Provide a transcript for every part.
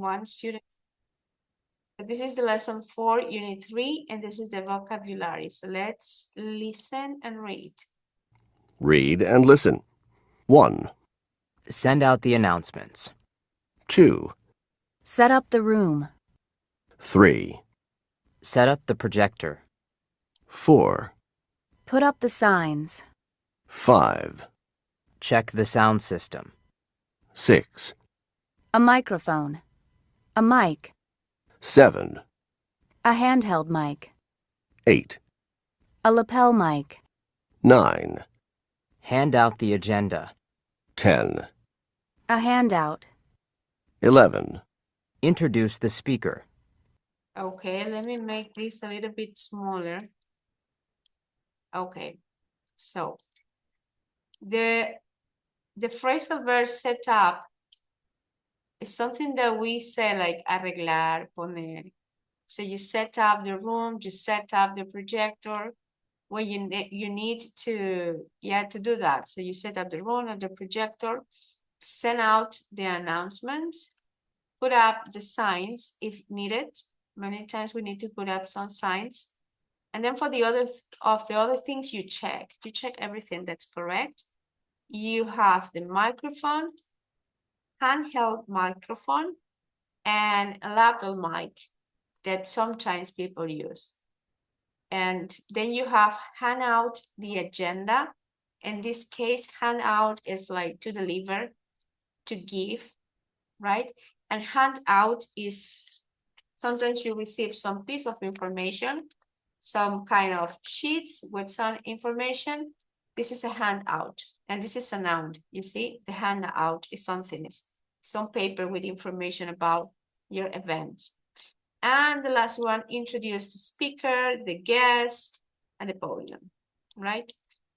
1, student. This is the lesson 4, unit 3, and this is the vocabulary. So let's listen and read. Read and listen. 1, Send out the announcements. 2, Set up the room. 3, Set up the projector. 4, Put up the signs. 5, Check the sound system. 6, A microphone. A mic. 7, A handheld mic. 8, A lapel mic. 9, Hand out the agenda. 10, A handout. 11, Introduce the speaker. Okay, let me make this a little bit smaller. Okay, so the phrasal verb set up is something that we say like arreglar, poner. So you set up the room, you set up the projector when you need to do that. So you set up the room and the projector, send out the announcements, put up the signs if needed. Many times we need to put up some signs. And then for the other things you check everything that's correct. You have the microphone, handheld microphone, and a lapel mic that sometimes people use. And then you have hand out the agenda. In this case, hand out is like to deliver, to give, right? And hand out is sometimes you receive some piece of information, some kind of sheets with some information. This is a handout, and this is a noun. You see, the handout is something, some paper with information about your events. And the last one, introduce the speaker, the guest, and the podium, right?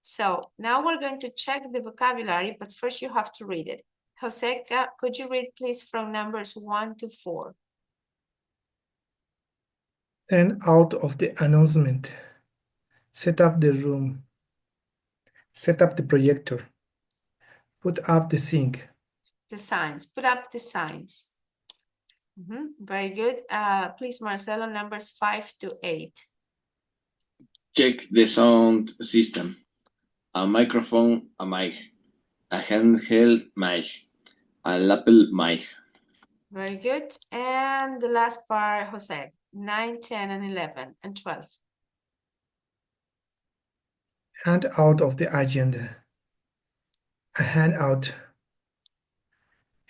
So now we're going to check the vocabulary, but first you have to read it. Jose, could you read please from numbers 1 to 4? Send out of the announcement. Set up the room. Set up the projector. Put up the sink. The signs, put up the signs. Very good. Please, Marcelo, numbers 5 to 8. Check the sound system. A microphone, a mic. A handheld mic. A lapel mic. Very good. And the last part, Jose, 9, 10, and 11, and 12. Hand out of the agenda. A handout.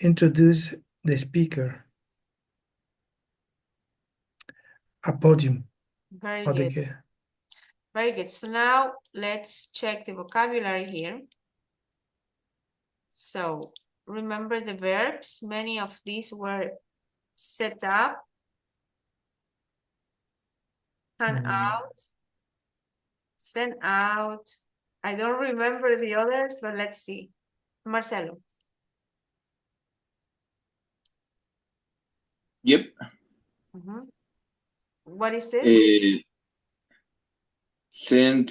Introduce the speaker. A podium. Very Or good. the Very good. So now let's check the vocabulary here. So remember the verbs. Many of these were set up, hand out, send out. I don't remember the others, but let's see. Marcelo. Yep. What is this? Send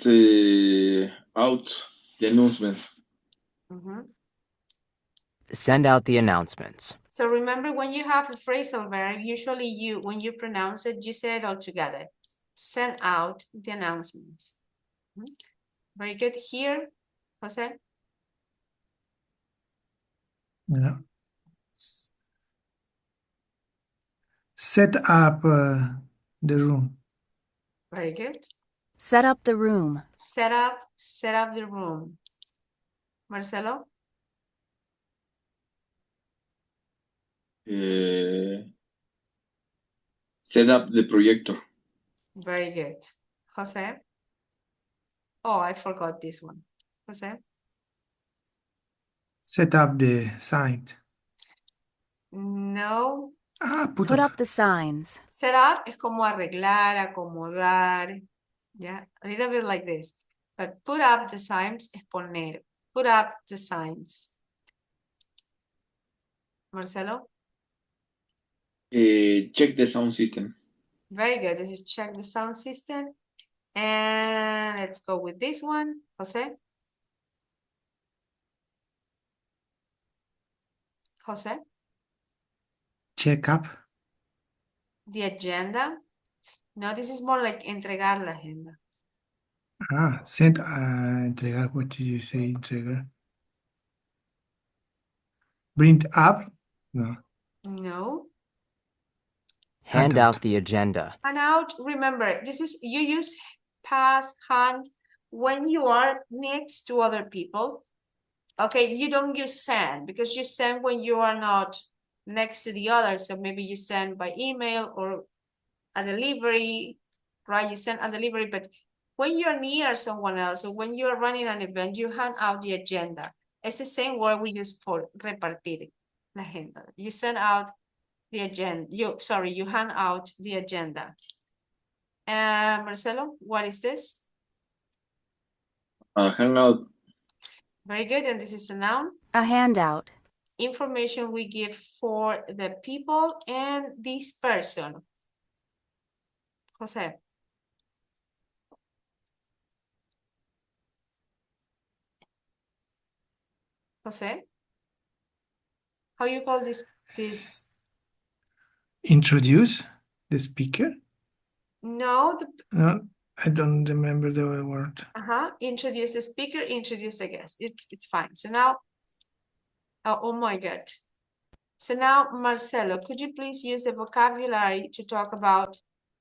out the announcement. Send out the announcements. So remember, when you have a phrasal verb, usually when you pronounce it, you say it all together. Send out the announcements. Very good. Here, Jose. Yeah. Set up the room. Very good. Set up the room. Set up the room. Marcelo. Set up the projector. Very good. Jose. Oh, I forgot this one. Jose. Set up the sign. No. Put up the signs. Set up es como arreglar, acomodar. Yeah, a little bit like this. But put up the signs es poner. Put up the signs. Marcelo? Check the sound system. Very good. This is check the sound system. And let's go with this one. Jose? Jose? check up. the agenda. No, this is more like entregar la agenda. Send, entregar, what did you say, entregar? Print up? No. No. Hand Handout. out the agenda. And out, remember, this is, you use pass, hand, when you are next to other people. Okay, you don't use send, because you send when you are not next to the other. So maybe you send by email or a delivery, right? You send a delivery, but when you're near someone else, or when you're running an event, you hand out the agenda. It's the same word we use for repartir la agenda. You send out the agenda. You hand out the agenda. Marcelo, what is this? Hangout. Very good. And this is a noun. A handout. Information we give for the people and this person. Jose. Jose? How you call this? Introduce the speaker? No, No, I don't remember the word. introduce the speaker, introduce the guest. It's fine. So now, oh my God. So now, Marcelo, could you please use the vocabulary to talk about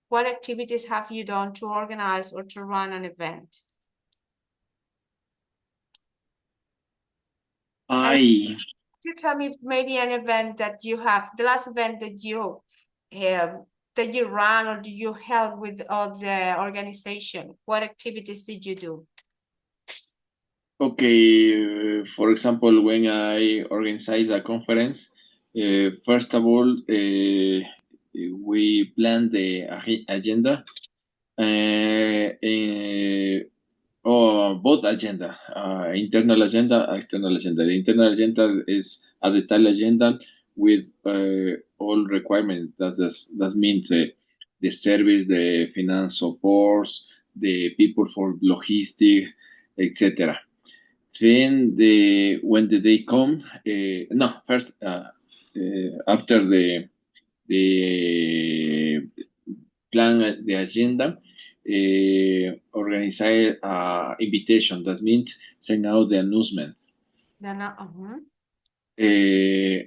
what activities have you done to organize or to run an event? You tell me maybe an event that you have, the last event that you ran or do you help with the organization? What activities did you do? Okay, for example, when I organize a conference, first of all, we plan the agenda, both agenda, internal agenda, external agenda. The internal agenda is a detailed agenda with all requirements. That means the service, the finance support, the people for logistics, etc. Then when the day come, first after the plan the agenda, organize invitation. That means send out the announcement.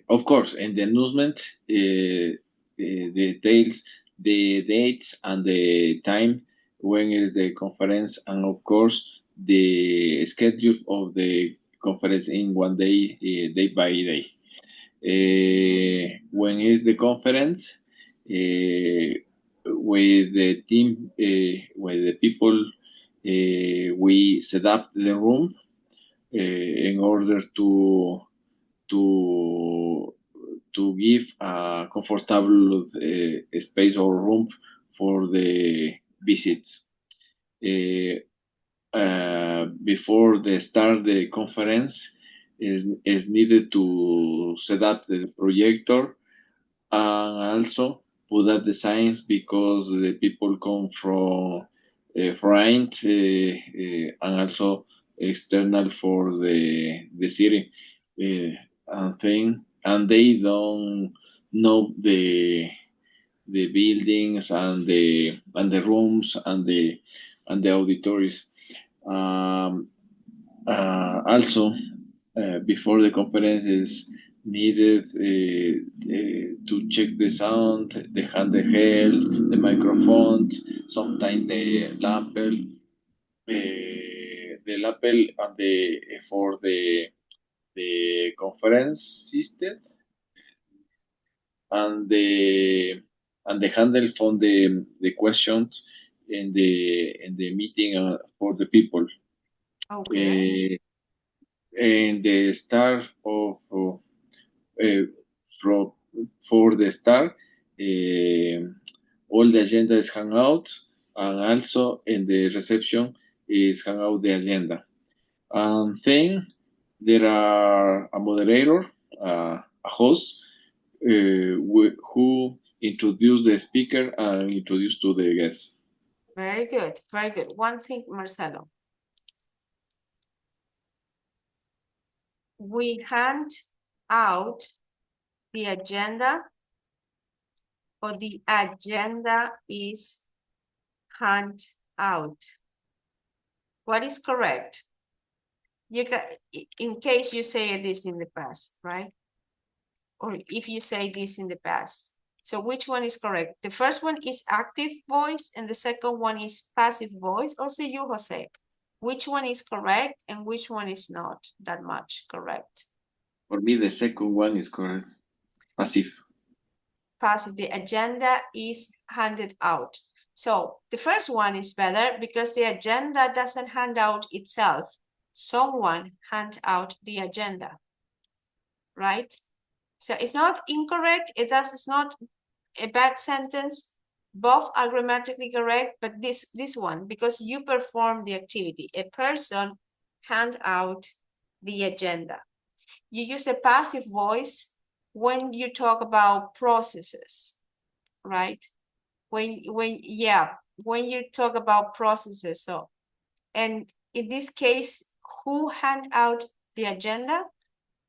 Of course, in the announcement, the details, the dates, and the time when is the conference, and of course the schedule of the conference in one day, day by day. When is the conference? With the team, with the people, we set up the room in order to give a comfortable space or room for the visits. Before the start the conference is needed to set up the projector and also put up the signs because the people come from front and also external for the city and they don't know the buildings and the rooms and the auditories. Also, before the conference is needed to check the sound, the handheld, the microphones, sometimes the lapel, and for the conference system and the handle from the questions in the meeting for the people. Okay. And the start of for the start, all the agenda is hang out, and also in the reception is hang out the agenda. And then there are a moderator, a host, who introduce the speaker and introduce to the guests. Very good, very good. One thing, Marcelo. We hand out the agenda or the agenda is hand out? What is correct? You can, in case you say this in the past, right? Or if you say this in the past. So which one is correct? The first one is active voice and the second one is passive voice. Also you, Jose. Which one is correct and which one is not that much correct? For me, the second one is correct. Passive. Passive, the agenda is handed out. So the first one is better because the agenda doesn't hand out itself. Someone hand out the agenda, right? So it's not incorrect. It's not a bad sentence. Both are grammatically correct, but this one, because you perform the activity, a person hand out the agenda. You use the passive voice when you talk about processes, right? When you talk about processes. So, and in this case, who hand out the agenda?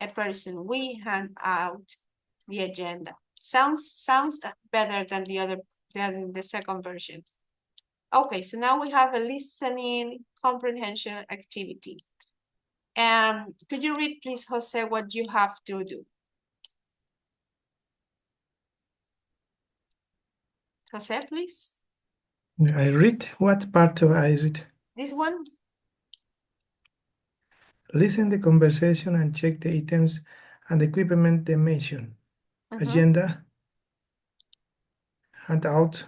A person. We hand out the agenda. Sounds better than the second version. Okay, so now we have a listening comprehension activity. And could you read, please, Jose, what you have to do? Jose, please. I read. What part do I read? This one? Listen the conversation and check the items and equipment they mention. Agenda, handout,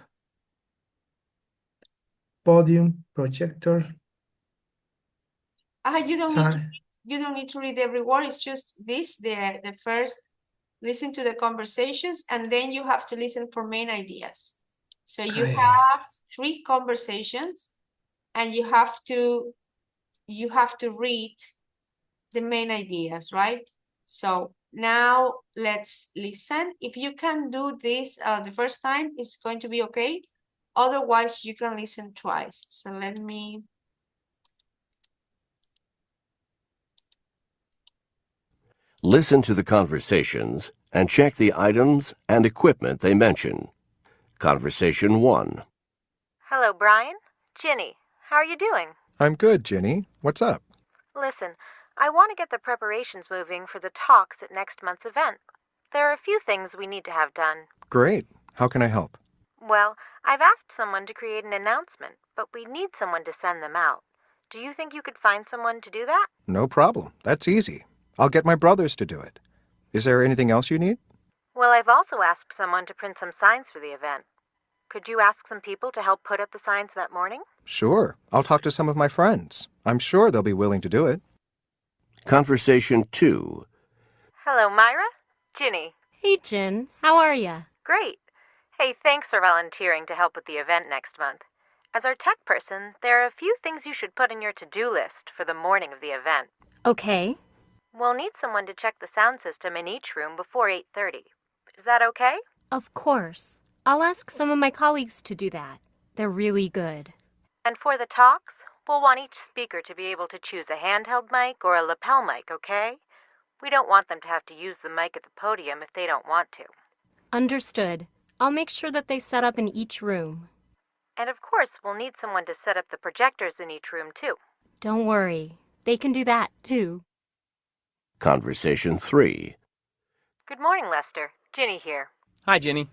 podium, projector. You don't need to read every word. It's just this, the first, listen to the conversations, and then you have to listen for main ideas. So you have 3 conversations, and you have to read the main ideas, right? So now let's listen. If you can do this the first time, it's going to be okay. Otherwise, you can listen twice. So let me. Listen to the conversations and check the items and equipment they mention. Conversation 1. Hello, Brian. Ginny, how are you doing? I'm good, Ginny. What's up? Listen, I want to get the preparations moving for the talks at next month's event. There are a few things we need to have done. Great. How can I help? Well, I've asked someone to create an announcement, but we need someone to send them out. Do you think you could find someone to do that? No problem. That's easy. I'll get my brothers to do it. Is there anything else you need? Well, I've also asked someone to print some signs for the event. Could you ask some people to help put up the signs that morning? Sure. I'll talk to some of my friends. I'm sure they'll be willing to do it. Conversation 2. Hello, Myra. Ginny. Hey, Jen. How are ya? Great. Hey, thanks for volunteering to help with the event next month. As our tech person, there are a few things you should put in your to-do list for the morning of the event. Okay. We'll need someone to check the sound system in each room before 8:30. Is that okay? Of course. I'll ask some of my colleagues to do that. They're really good. And for the talks, we'll want each speaker to be able to choose a handheld mic or a lapel mic, okay? We don't want them to have to use the mic at the podium if they don't want to. Understood. I'll make sure that they set up in each room. And of course, we'll need someone to set up the projectors in each room, too. Don't worry. They can do that, too. Conversation 3. Good morning, Lester. Ginny here. Hi, Ginny.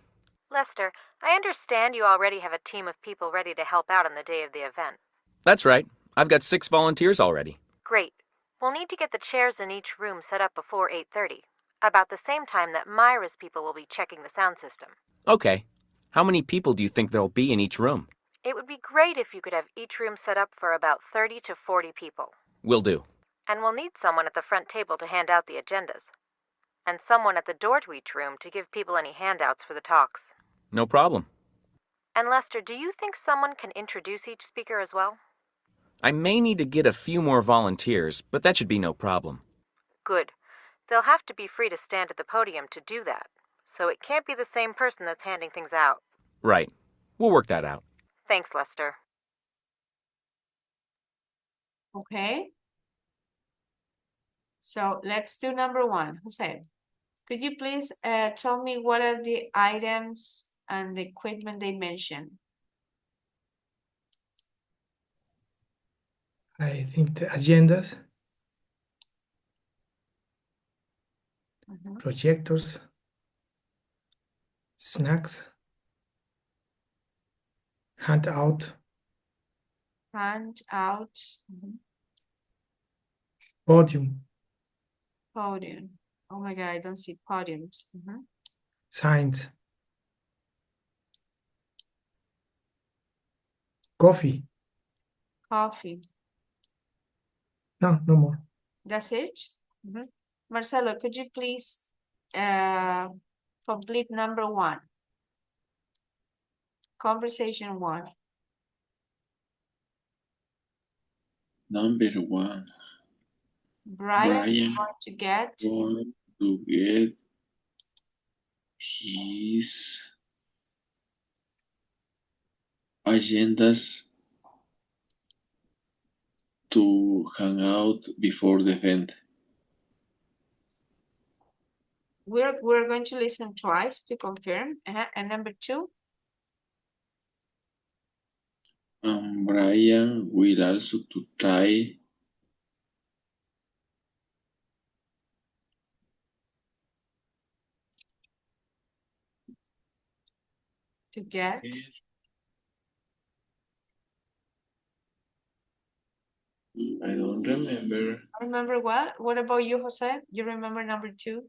Lester, I understand you already have a team of people ready to help out on the day of the event. That's right. I've got 6 volunteers already. Great. We'll need to get the chairs in each room set up before 8:30, about the same time that Myra's people will be checking the sound system. Okay. How many people do you think there'll be in each room? It would be great if you could have each room set up for about 30 to 40 people. Will do. And we'll need someone at the front table to hand out the agendas. And someone at the door to each room to give people any handouts for the talks. No problem. And Lester, do you think someone can introduce each speaker as well? I may need to get a few more volunteers, but that should be no problem. Good. They'll have to be free to stand at the podium to do that. So it can't be the same person that's handing things out. Right. We'll work that out. Thanks, Lester. Okay. So let's do number 1. Jose, could you please tell me what are the items and the equipment they mentioned. I think the agendas, Mhm. projectors, snacks, handout, Handout, podium, podium. Oh my God, I don't see podiums. signs, coffee. Coffee. No, no more. That's it? Marcelo, could you please complete number 1? Conversation 1. Number 1. Brian is Brian going to get going to get his agendas to hang out before the event. we're going to listen twice to confirm. And number 2, Brian will also to try to get. I don't remember. Remember what? What about you, Jose? You remember number 2?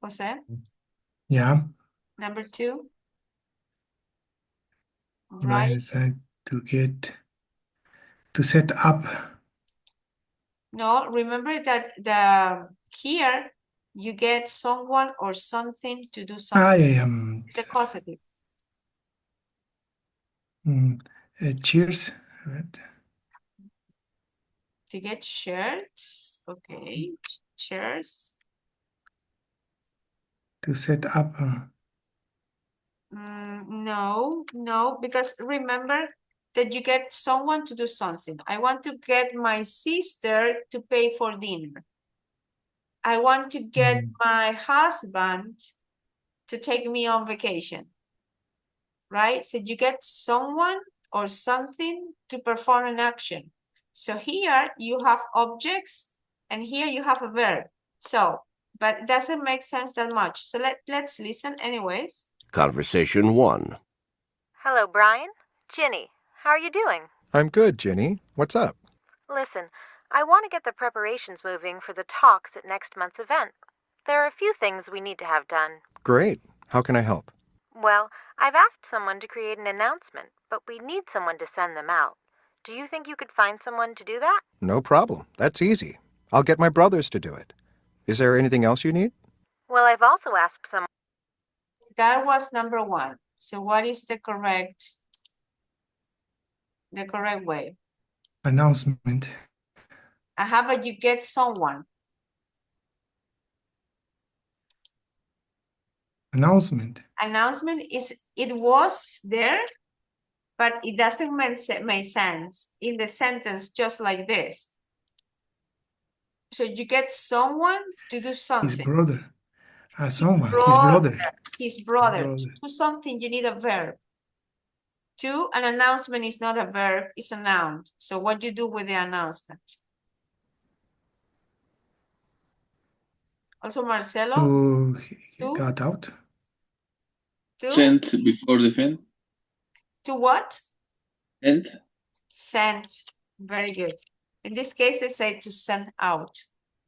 Jose, Yeah, number 2. Brian Brian, decided to set up. no, remember that the here you get someone or something to do something. It's a causative. Cheers. Right. To get shirts, okay, shirts. To set up. No, because remember that you get someone to do something. I want to get my sister to pay for dinner. I want to get my husband to take me on vacation, right? So you get someone or something to perform an action. So here you have objects and here you have a verb. So, but it doesn't make sense that much. So let's listen anyways. Conversation 1. Hello, Brian. Ginny, how are you doing? I'm good, Ginny. What's up? Listen, I want to get the preparations moving for the talks at next month's event. There are a few things we need to have done. Great. How can I help? Well, I've asked someone to create an announcement, but we need someone to send them out. Do you think you could find someone to do that? No problem. That's easy. I'll get my brothers to do it. Is there anything else you need? Well, I've also asked someone. That was number 1. So what is the correct way? Announcement. How about you get someone? Announcement. Announcement is, it was there, but it doesn't make sense in the sentence just like this. So you get someone to do something. His brother. Someone. His brother. His brother. To do something, you need a verb. To, an announcement is not a verb, it's a noun. So what do you do with the announcement? Also, Marcelo? To got out. To? Sent before the event. To what? Sent. Sent. Very good. In this case, they say to send out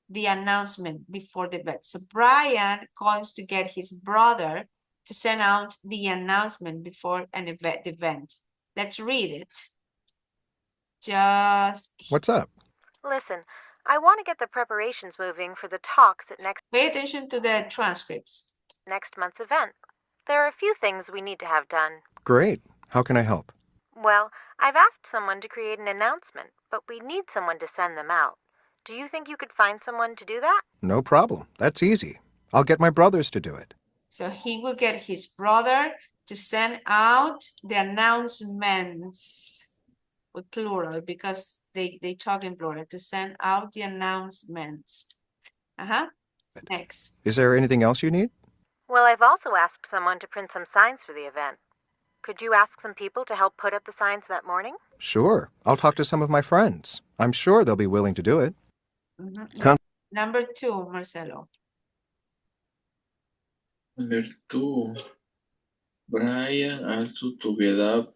the announcement before the event. So Brian goes to get his brother to send out the announcement before an event. Let's read it. What's up? Listen, I want to get the preparations moving for the talks at Pay attention to the transcripts. Next month's event. There are a few things we need to have done. Great. How can I help? Well, I've asked someone to create an announcement, but we need someone to send them out. Do you think you could find someone to do that? No problem. That's easy. I'll get my brothers to do it. So he will get his brother to send out the announcements with plural because they talk in plural, to send out the announcements. Next. Is there anything else you need? Well, I've also asked someone to print some signs for the event. Could you ask some people to help put up the signs that morning? Sure. I'll talk to some of my friends. I'm sure they'll be willing to do it. Number 2, Marcelo. Number 2. Brian also to get up.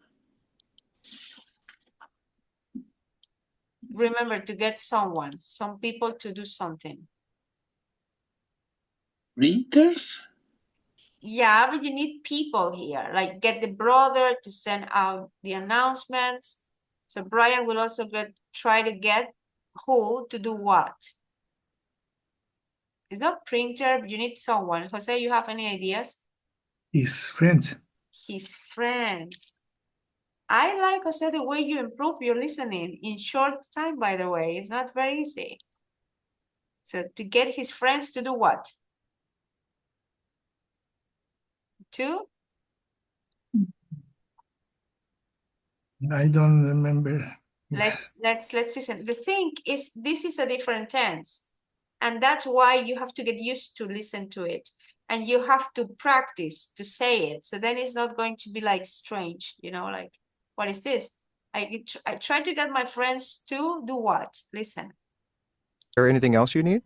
Remember to get some people to do something. Printers? Yeah, but you need people here, like get the brother to send out the announcements. So Brian will also try to get who to do what. It's not printer, but you need someone. Jose, you have any ideas? His friends. His friends. I like, Jose, the way you improve your listening in short time, by the way. It's not very easy. So to get his friends to do what? To? I don't remember. Let's listen. The thing is, this is a different tense. And that's why you have to get used to listen to it. And you have to practice to say it. So then it's not going to be like strange, you know, like, what is this? I try to get my friends to do what? Listen. Is there anything else you need?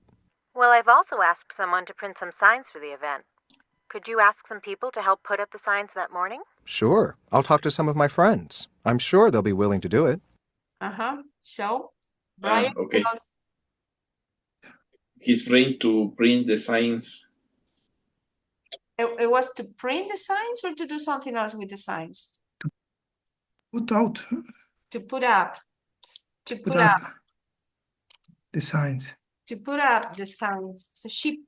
Well, I've also asked someone to print some signs for the event. Could you ask some people to help put up the signs that morning? Sure. I'll talk to some of my friends. I'm sure they'll be willing to do it. So, Brian, Okay. He's trying to print the signs. It was to print the signs or to do something else with the signs? Put out. To put up. To Put put up. up the signs. To put up the signs. So she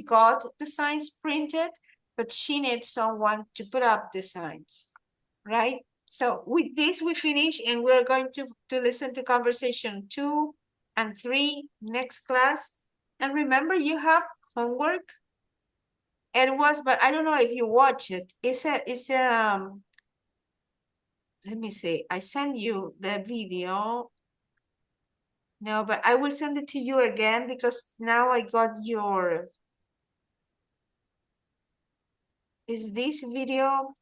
got the signs printed, but she needs someone to put up the signs, right? So with this, we finish and we're going to listen to conversation 2 and 3 next class. And remember, you have homework. It was, but I don't know if you watch it. Let me see. I sent you the video. No, but I will send it to you again because now I got your. Is this video?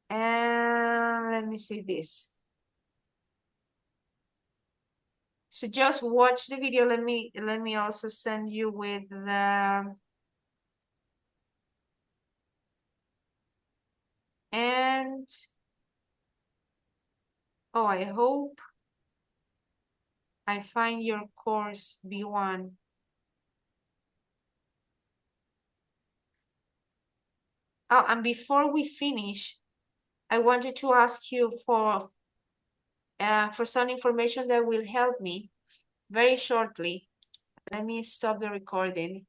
And let me see this. So just watch the video. Let me also send you with the. And oh, I hope I find your course B1. Oh, and before we finish, I wanted to ask you for some information that will help me very shortly. Let me stop the recording.